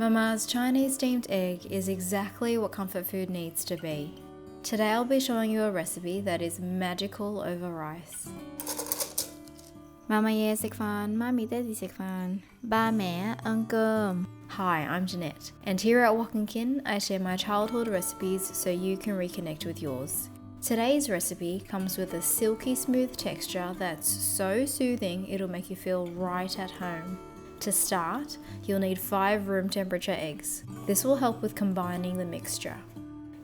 Mama's Chinese steamed egg is exactly what comfort food needs to be. Today I'll be showing you a recipe that is magical over rice. Mama ye sik fan, Mommy Daddy sik fan. Ba mẹ ăn cơm. Hi, I'm Jeanette, and here at Wok N Kin I share my childhood recipes so you can reconnect with yours. Today's recipe comes with a silky smooth texture that's so soothing it'll make you feel right at home. To start, you'll need 5 room temperature eggs. This will help with combining the mixture.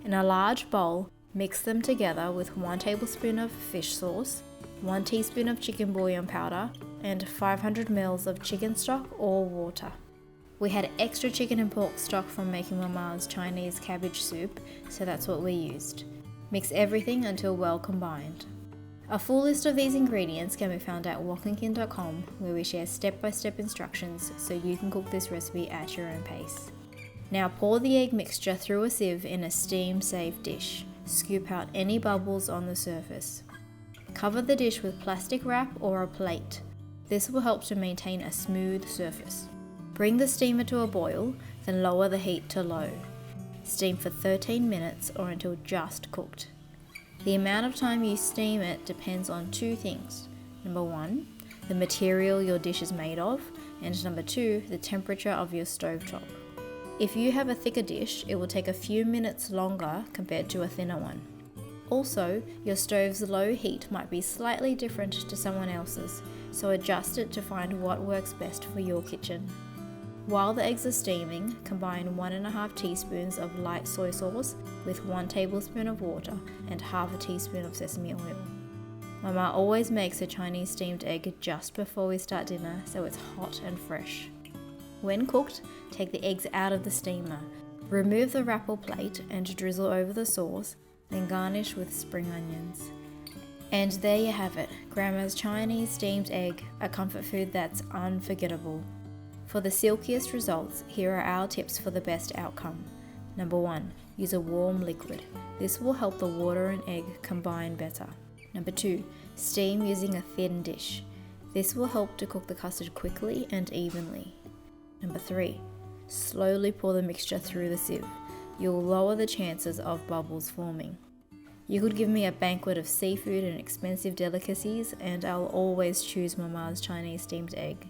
In a large bowl, mix them together with 1 tablespoon of fish sauce, 1 teaspoon of chicken bouillon powder, and 500 ml of chicken stock or water. We had extra chicken and pork stock from making Mama's Chinese cabbage soup, so that's what we used. Mix everything until well combined. A full list of these ingredients can be found at woknkin.com, where we share step-by-step instructions so you can cook this recipe at your own pace. Now pour the egg mixture through a sieve in a steam-safe dish. Scoop out any bubbles on the surface. Cover the dish with plastic wrap or a plate. This will help to maintain a smooth surface. Bring the steamer to a boil, then lower the heat to low. Steam for 13 minutes or until just cooked. The amount of time you steam it depends on 2 things. Number 1, the material your dish is made of, and number 2, the temperature of your stovetop. If you have a thicker dish, it will take a few minutes longer compared to a thinner one. Also, your stove's low heat might be slightly different to someone else's, so adjust it to find what works best for your kitchen. While the eggs are steaming, combine 1.5 teaspoons of light soy sauce with 1 tablespoon of water and half a teaspoon of sesame oil. Mama always makes a Chinese steamed egg just before we start dinner so it's hot and fresh. When cooked, take the eggs out of the steamer. Remove the wrap or plate and drizzle over the sauce, then garnish with spring onions. And there you have it, Grandma's Chinese steamed egg, a comfort food that's unforgettable. For the silkiest results, here are our tips for the best outcome. Number 1, use a warm liquid. This will help the water and egg combine better. Number 2, steam using a thin dish. This will help to cook the custard quickly and evenly. Number 3, slowly pour the mixture through the sieve. You'll lower the chances of bubbles forming. You could give me a banquet of seafood and expensive delicacies, and I'll always choose Mama's Chinese steamed egg.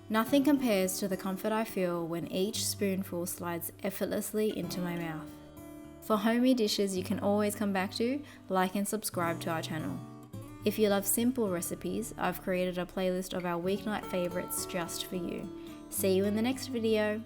Nothing compares to the comfort I feel when each spoonful slides effortlessly into my mouth. For homey dishes you can always come back to, like and subscribe to our channel. If you love simple recipes, I've created a playlist of our weeknight favourites just for you. See you in the next video.